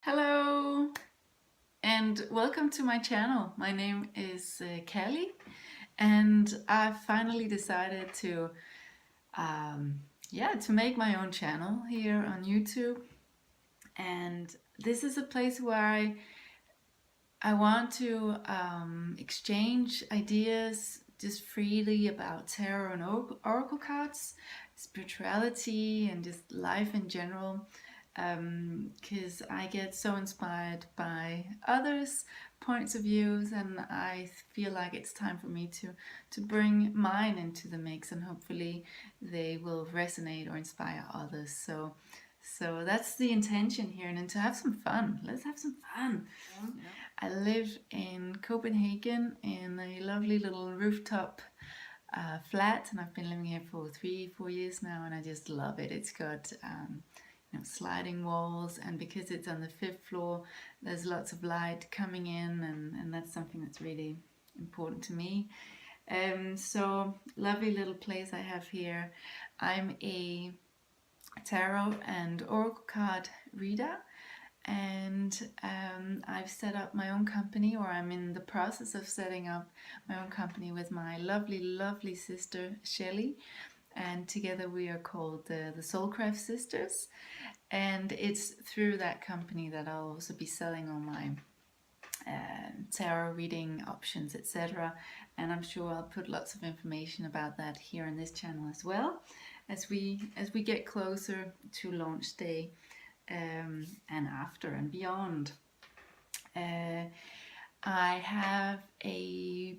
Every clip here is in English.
Hello and welcome to my channel. My name is Callie and I've finally decided um, to make my own channel here on YouTube. And this is a place where I want to exchange ideas just freely about tarot and oracle cards, spirituality, and just life in general. Because I get so inspired by others' points of views, and I feel like it's time for me to bring mine into the mix, and hopefully they will resonate or inspire others. So that's the intention here, and then to have some fun. Let's have some fun. Yeah. I live in Copenhagen in a lovely little rooftop flat, and I've been living here for 3-4 years now, and I just love it. It's got sliding walls, and because it's on the 5th floor, there's lots of light coming in, and that's something that's really important to me. So lovely little place I have here. I'm a tarot and oracle card reader, and I've set up my own company, or I'm in the process of setting up my own company with my lovely sister Shelly, and together we are called the Soulcraft Sisters, and it's through that company that I'll also be selling all my tarot reading options, etc. And I'm sure I'll put lots of information about that here on this channel as well as we get closer to launch day, and after and beyond. I have a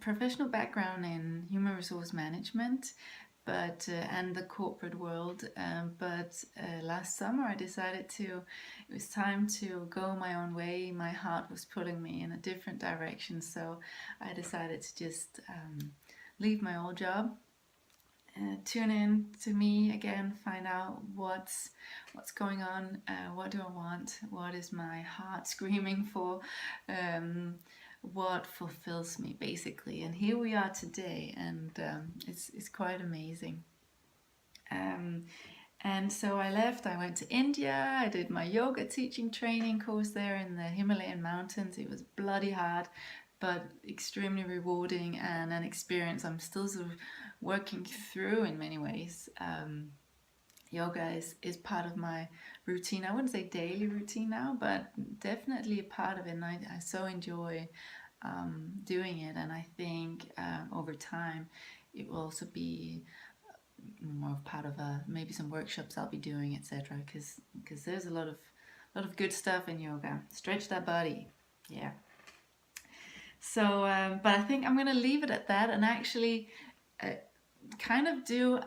professional background in human resource management, but and the corporate world. But last summer I decided it was time to go my own way. My heart was pulling me in a different direction, so I decided to just leave my old job, tune in to me again, find out what's going on, what do I want, what is my heart screaming for, what fulfills me basically. And here we are today, and it's quite amazing. And so I left, I went to India, I did my yoga teaching training course there in the Himalayan mountains. It was bloody hard, but extremely rewarding, and an experience I'm still sort of working through in many ways. Yoga is part of my routine. I wouldn't say daily routine now, but definitely a part of it, and I so enjoy doing it, and I think over time it will also be more part of maybe some workshops I'll be doing, etc. Because there's a lot of good stuff in yoga. Stretch that body, yeah. So, but I think I'm going to leave it at that, and actually kind of do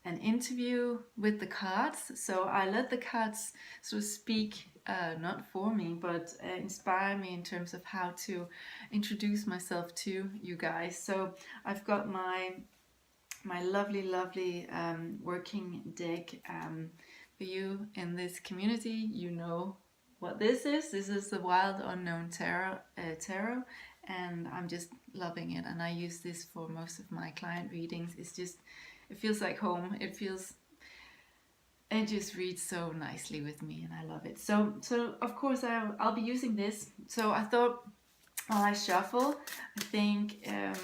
an interview with the cards. So I let the cards sort of speak, not for me, but inspire me in terms of how to introduce myself to you guys. So I've got my lovely working deck. For you in this community, you know what this is. This is the Wild Unknown Tarot, and I'm just loving it, and I use this for most of my client readings. It feels like home. It just reads so nicely with me, and I love it. So of course I'll be using this. So I thought, while I shuffle, I think a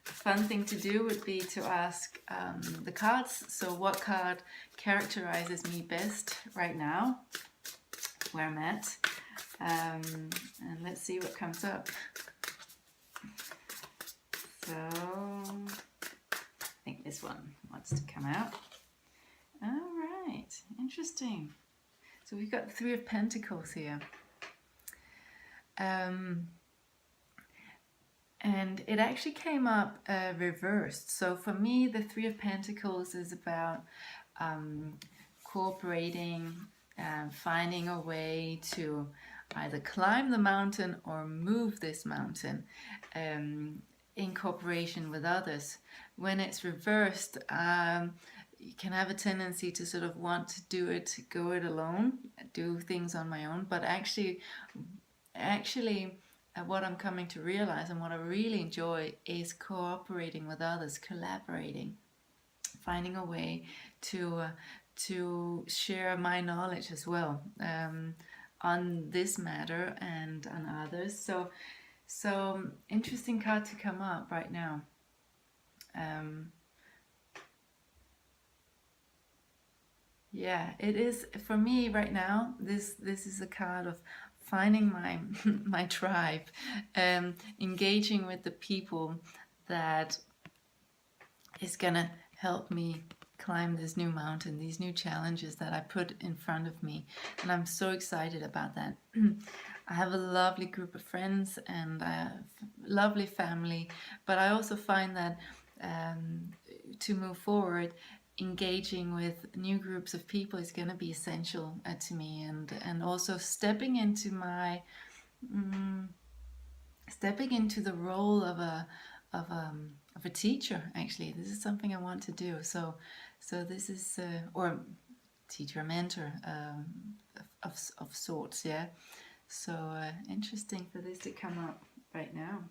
fun thing to do would be to ask the cards. So what card characterizes me best right now, where I'm at, and let's see what comes up. So I think this one wants to come out. All right, interesting. So we've got the 3 of Pentacles here. And it actually came up reversed. So for me, the 3 of Pentacles is about cooperating, finding a way to either climb the mountain or move this mountain in cooperation with others. When it's reversed, you can have a tendency to sort of want to go it alone, do things on my own, but actually what I'm coming to realize, and what I really enjoy, is cooperating with others, collaborating, finding a way to to share my knowledge as well, on this matter and on others. So interesting card to come up right now. Yeah, it is for me right now. This is a card of finding my my tribe, engaging with the people that is gonna help me climb this new mountain, these new challenges that I put in front of me, and I'm so excited about that. I have a lovely group of friends and I have lovely family, but I also find that to move forward, engaging with new groups of people is going to be essential to me, and also stepping into my stepping into the role of a teacher. Actually, this is something I want to do. So this is or teacher, mentor, of sorts. Yeah. So interesting for this to come up right now.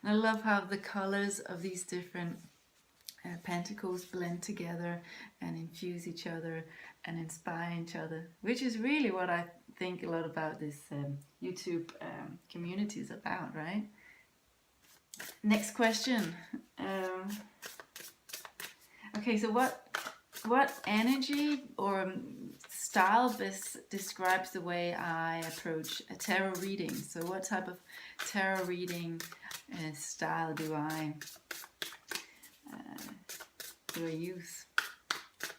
And I love how the colors of these different pentacles blend together and infuse each other and inspire each other, which is really what I think a lot about this YouTube community is about, right? Next question. Okay, so what energy or style best describes the way I approach a tarot reading? So what type of tarot reading style do I use?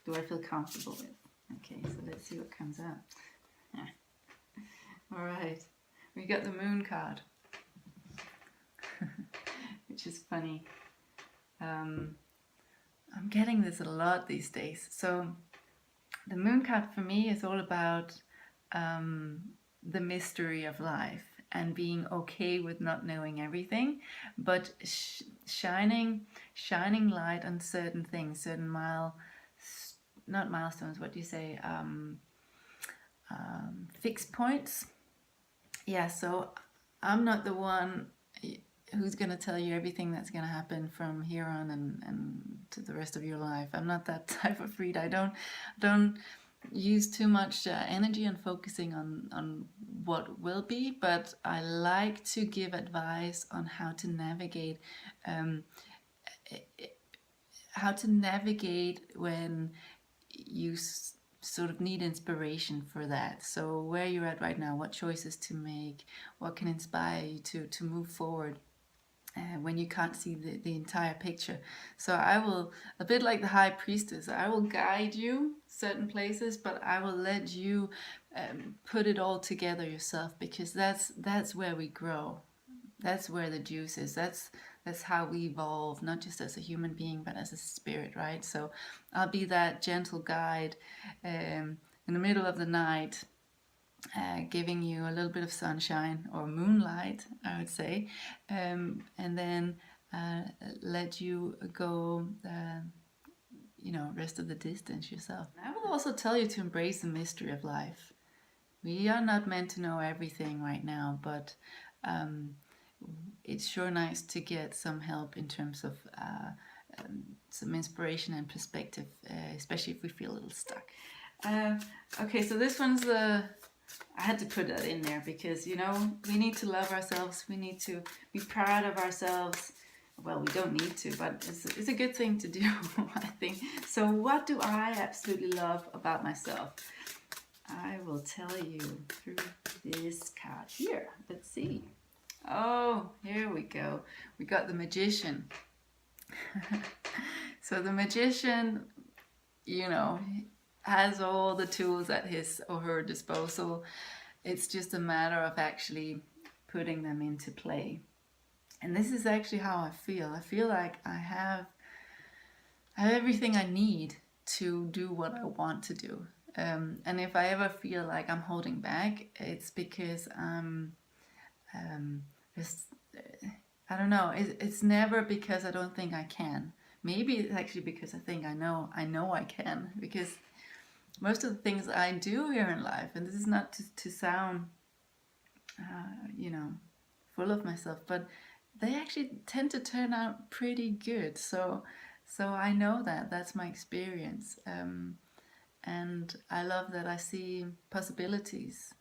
Do I feel comfortable with? Okay, so let's see what comes out. All right, we got the moon card, which is funny. I'm getting this a lot these days. So the moon card for me is all about the mystery of life and being okay with not knowing everything, but shining light on certain things, certain not milestones, what do you say, fixed points. Yeah, so I'm not the one who's going to tell you everything that's going to happen from here on and to the rest of your life. I'm not that type of reader. I don't use too much energy on focusing on what will be, but I like to give advice on how to navigate when you sort of need inspiration for that. So where you're at right now, what choices to make, what can inspire you to move forward when you can't see the entire picture. So I will, a bit like the high priestess, I will guide you certain places, but I will let you put it all together yourself, because that's where we grow. That's where the juice is. That's how we evolve, not just as a human being, but as a spirit, right? So I'll be that gentle guide in the middle of the night, giving you a little bit of sunshine or moonlight, I would say, and then let you go, rest of the distance yourself. I will also tell you to embrace the mystery of life. We are not meant to know everything right now, but it's sure nice to get some help in terms of some inspiration and perspective, especially if we feel a little stuck. Okay, so this one's I had to put that in there because, we need to love ourselves. We need to be proud of ourselves. Well, we don't need to, but it's a good thing to do, I think. So what do I absolutely love about myself? I will tell you through this card here. Let's see. Oh, here we go. We got the Magician. So the Magician, has all the tools at his or her disposal. It's just a matter of actually putting them into play. And this is actually how I feel. I feel like I have everything I need to do what I want to do. And if I ever feel like I'm holding back, it's because I'm I don't know. It's never because I don't think I can. Maybe it's actually because I think I know I can, because most of the things I do here in life, and this is not to sound, full of myself, but they actually tend to turn out pretty good. So So I know that that's my experience, and I love that I see possibilities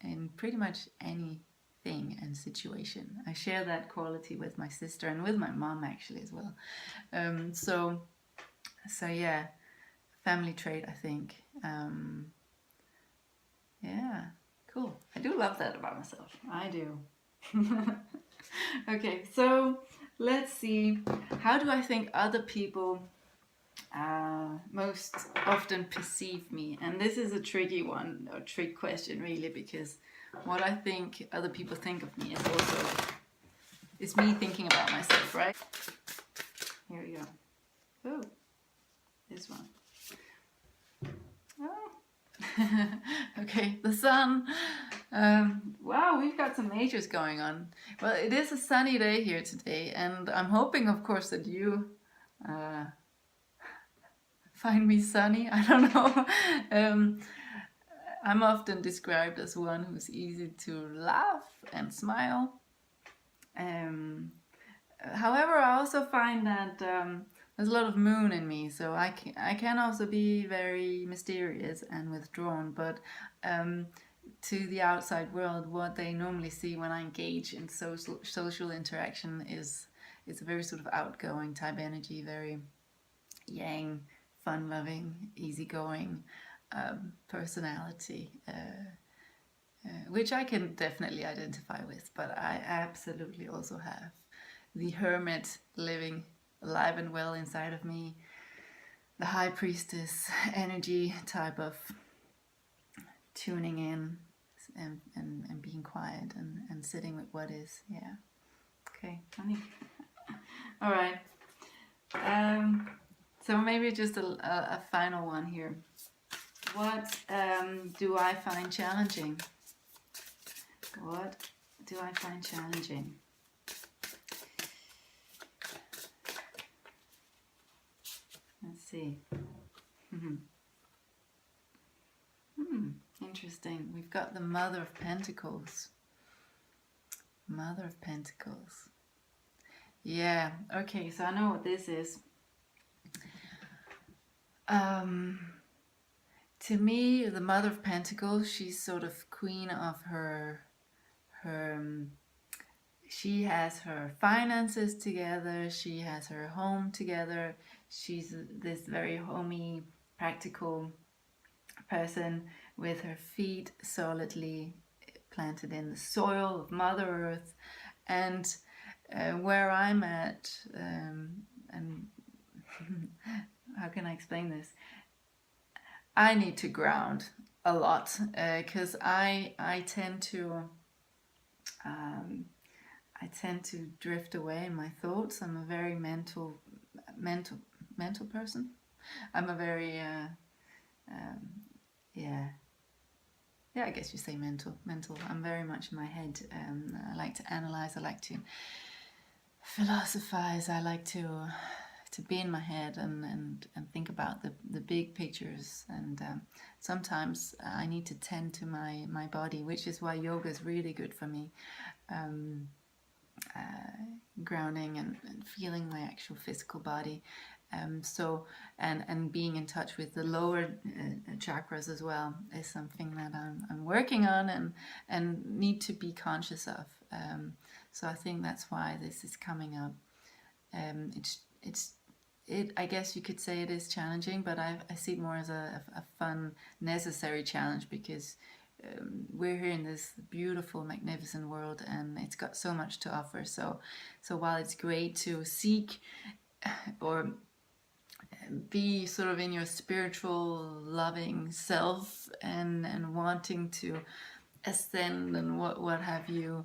in pretty much anything and situation. I share that quality with my sister and with my mom actually as well. So yeah, family trait, I think. Yeah, cool. I do love that about myself. I do. Okay, so let's see. How do I think other people most often perceive me? And this is a tricky one, or trick question, really, because what I think other people think of me is also is me thinking about myself, right? Here we go. Oh, this one. Oh. Okay, the sun. Wow, we've got some majors going on. Well, it is a sunny day here today, and I'm hoping, of course, that you find me sunny. I don't know. I'm often described as one who's easy to laugh and smile. However, I also find that there's a lot of moon in me, so I can also be very mysterious and withdrawn. But to the outside world, what they normally see when I engage in social interaction is a very sort of outgoing type energy, very yang, fun-loving, easygoing personality, which I can definitely identify with. But I absolutely also have the hermit living alive and well inside of me, the high priestess energy type of tuning in and being quiet and sitting with what is. Yeah. Okay, funny. All right. So maybe just a final one here. What do I find challenging? What do I find challenging? Let's see. Interesting. We've got the Mother of Pentacles. Mother of Pentacles. Yeah, okay, so I know what this is. To me, the Mother of Pentacles, she's sort of queen of her she has her finances together, she has her home together, she's this very homey, practical person with her feet solidly planted in the soil of Mother Earth. And where I'm at, and how can I explain this? I need to ground a lot because I tend to drift away in my thoughts. I'm a very mental person. I'm a very I guess you say mental. I'm very much in my head. I like to analyze. I like to philosophize. I like to be in my head and think about the big pictures. And sometimes I need to tend to my body, which is why yoga is really good for me. Grounding and feeling my actual physical body. So being in touch with the lower chakras as well is something that I'm working on and need to be conscious of. So I think that's why this is coming up. I guess you could say it is challenging, but I see it more as a fun, necessary challenge, because we're here in this beautiful, magnificent world, and it's got so much to offer. So while it's great to seek or be sort of in your spiritual, loving self and wanting to ascend and what have you,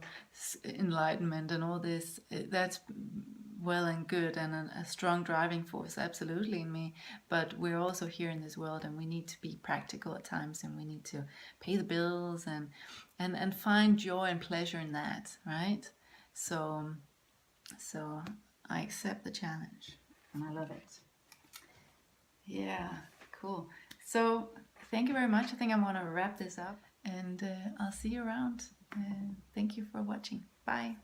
enlightenment and all this, that's well and good and a strong driving force absolutely in me. But we're also here in this world, and we need to be practical at times, and we need to pay the bills and find joy and pleasure in that, right? So I accept the challenge and I love it. Yeah, cool. So thank you very much. I think I want to wrap this up, and I'll see you around. Thank you for watching. Bye.